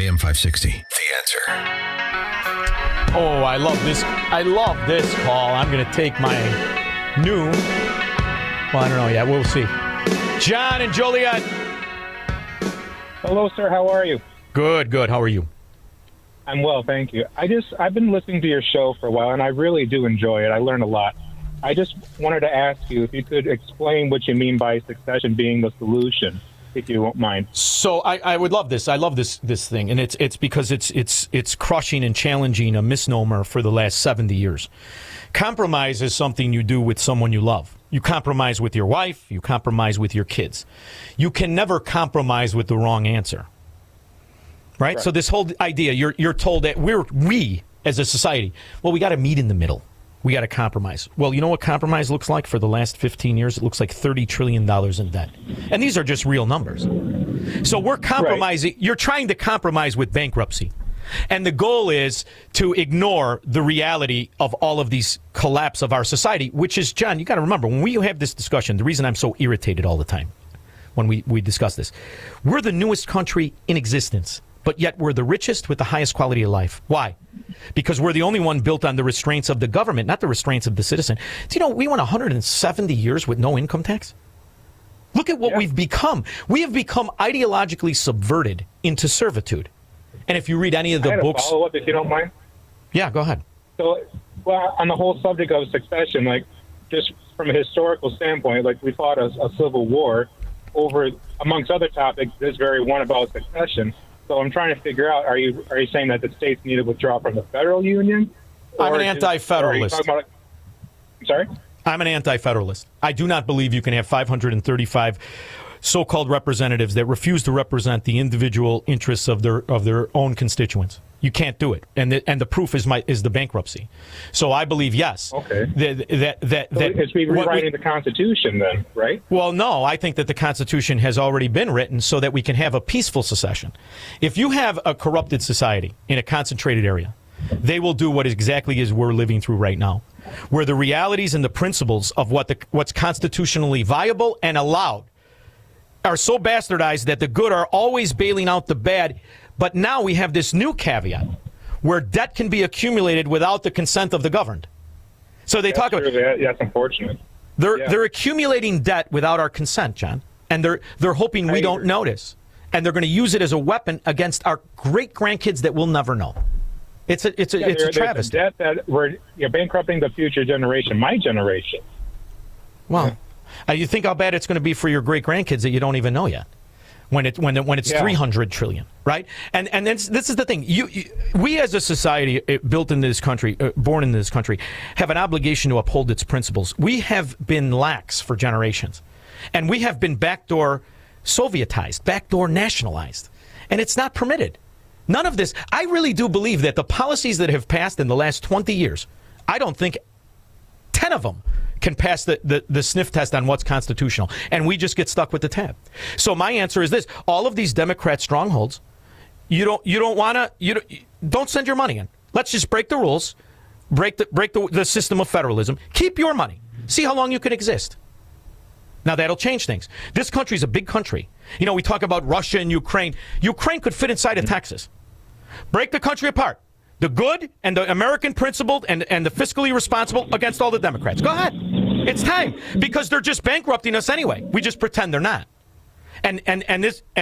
AM 560. The Answer. Oh, I love this. I love this call. I'm going to take my new. Well, I don't know yet. We'll see. John and Joliet. Hello, sir. How are you? Good. How are you? I'm well, thank you. I've been listening to your show for a while, and I really do enjoy it. I learn a lot. I just wanted to ask you if you could explain what you mean by secession being the solution, if you won't mind. So I would love this. I love this thing, and it's because it's crushing and challenging a misnomer for the last 70 years. Compromise is something you do with someone you love. You compromise with your wife. You compromise with your kids. You can never compromise with the wrong answer. Right? So this whole idea, you're told that we as a society, well, we got to meet in the middle. We got to compromise. Well, you know what compromise looks like for the last 15 years? It looks like $30 trillion in debt. And these are just real numbers. So we're compromising. Right. You're trying to compromise with bankruptcy. And the goal is to ignore the reality of all of these collapse of our society, which is, John, you got to remember, when we have this discussion, the reason I'm so irritated all the time when we discuss this, we're the newest country in existence. But yet we're the richest with the highest quality of life. Why? Because we're the only one built on the restraints of the government, not the restraints of the citizen. Do you know, we went 170 years with no income tax? Look at what we've become. We have become ideologically subverted into servitude. And if you read any of the books... follow up, if you don't mind. Yeah, go ahead. So, well, on the whole subject of succession, like, just from a historical standpoint, like, we fought a civil war over, amongst other topics, this very one about succession. So I'm trying to figure out, are you saying that the states need to withdraw from the federal union? I'm an anti-federalist. I'm sorry? I'm an anti-federalist. I do not believe you can have 535 so-called representatives that refuse to represent the individual interests of their own constituents. You can't do it, and the proof is the bankruptcy. So I believe yes. Okay. That it's rewriting the Constitution, then, right? Well, no, I think that the Constitution has already been written so that we can have a peaceful secession. If you have a corrupted society in a concentrated area, they will do what exactly is we're living through right now, where the realities and the principles of what's constitutionally viable and allowed are so bastardized that the good are always bailing out the bad. But now we have this new caveat where debt can be accumulated without the consent of the governed. So they talk about that's unfortunate. They're accumulating debt without our consent, John, and they're hoping we don't notice, and they're going to use it as a weapon against our great grandkids that we'll never know. It's a travesty. Debt that you're bankrupting the future generation, my generation. Well, you think how bad it's going to be for your great grandkids that you don't even know yet. When it's 300 trillion, right? And this is the thing. We as a society built in this country, born in this country, have an obligation to uphold its principles. We have been lax for generations, and we have been backdoor Sovietized, backdoor nationalized, and it's not permitted. None of this. I really do believe that the policies that have passed in the last 20 years, I don't think 10 of them can pass the sniff test on what's constitutional, and we just get stuck with the tab. So my answer is this: all of these Democrat strongholds, don't send your money in. Let's just break the rules, break the system of federalism. Keep your money. See how long you can exist. Now that'll change things. This country's a big country. You know, we talk about Russia and Ukraine. Ukraine could fit inside of Texas. Break the country apart. The good and the American principled and the fiscally responsible against all the Democrats. Go ahead. It's time, because they're just bankrupting us anyway. We just pretend they're not. And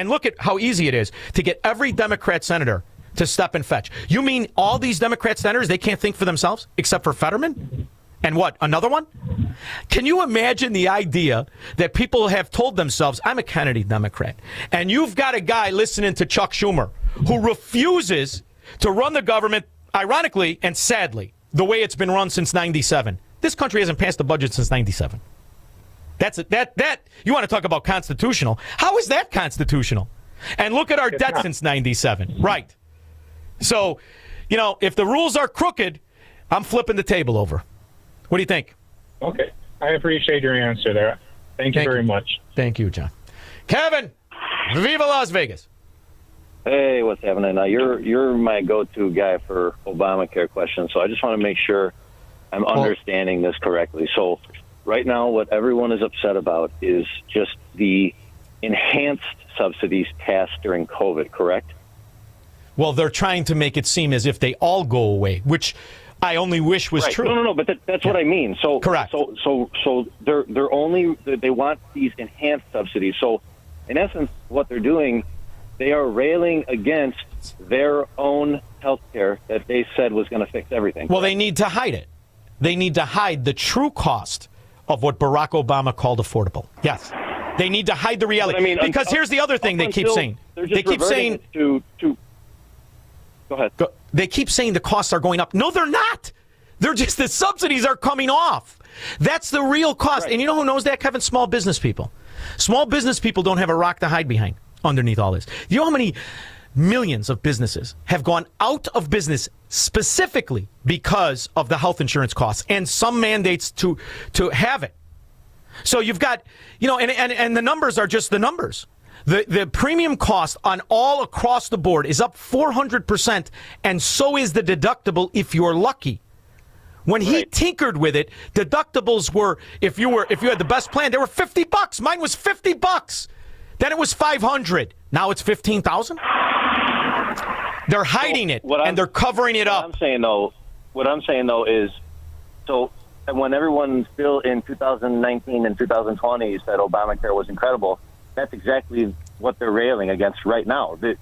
look at how easy it is to get every Democrat senator to step and fetch. You mean all these Democrat senators, they can't think for themselves except for Fetterman? And what, another one? Can you imagine the idea that people have told themselves, I'm a Kennedy Democrat, and you've got a guy listening to Chuck Schumer who refuses to run the government, ironically and sadly, the way it's been run since 97. This country hasn't passed a budget since 97. That you want to talk about constitutional? How is that constitutional? And look at our debt since 97. Right. So, if the rules are crooked, I'm flipping the table over. What do you think? Okay. I appreciate your answer there. Thank you very much. Thank you, John. Kevin, Viva Las Vegas. Hey, what's happening? Now, you're my go-to guy for Obamacare questions, so I just want to make sure I'm understanding this correctly. So right now, what everyone is upset about is just the enhanced subsidies passed during COVID, correct? Well, they're trying to make it seem as if they all go away, which I only wish was true. No, but that's what I mean. So correct. So they want these enhanced subsidies. So in essence, what they're doing, they are railing against their own health care that they said was going to fix everything. Well, they need to hide it. They need to hide the true cost of what Barack Obama called affordable. Yes. They need to hide the reality. But I mean, because here's the other thing they keep saying. They keep saying to go ahead. They keep saying the costs are going up. No, they're not. They're just the subsidies are coming off. That's the real cost. Right. And you know who knows that, Kevin? Small business people. Small business people don't have a rock to hide behind underneath all this. You know how many millions of businesses have gone out of business specifically because of the health insurance costs and some mandates to have it. So you've got, and the numbers are just the numbers. The premium cost on all across the board is up 400%, and so is the deductible if you're lucky. When he tinkered with it, deductibles were, if you had the best plan, they were $50. Mine was $50. Then it was $500. Now it's $15,000. They're hiding it and they're covering it up. What I'm saying though is, so when everyone still in 2019 and 2020 said Obamacare was incredible, that's exactly what they're railing against right now. The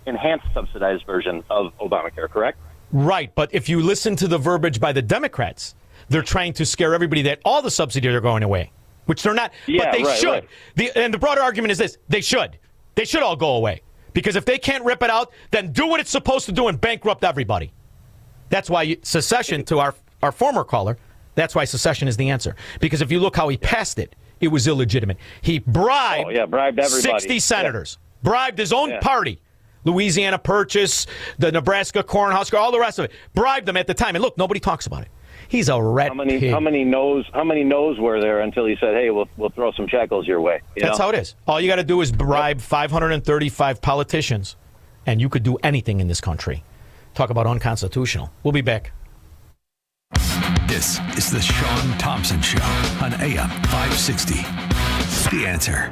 enhanced subsidized version of Obamacare, correct? Right, but if you listen to the verbiage by the Democrats, they're trying to scare everybody that all the subsidies are going away, which they're not. Yeah, but they should. Right. And the broader argument is this: they should. They should all go away. Because if they can't rip it out, then do what it's supposed to do and bankrupt everybody. That's why secession, to our former caller, that's why secession is the answer. Because if you look how he passed it, it was illegitimate. He bribed, bribed everybody. 60 senators, bribed his own party. Louisiana Purchase, the Nebraska Cornhusker, all the rest of it. Bribed them at the time. And look, nobody talks about it. He's a rat pig. How many no's were there until he said, hey, we'll throw some shackles your way? That's how it is. All you got to do is bribe 535 politicians, and you could do anything in this country. Talk about unconstitutional. We'll be back. This is the Shaun Thompson Show on AM 560. The Answer.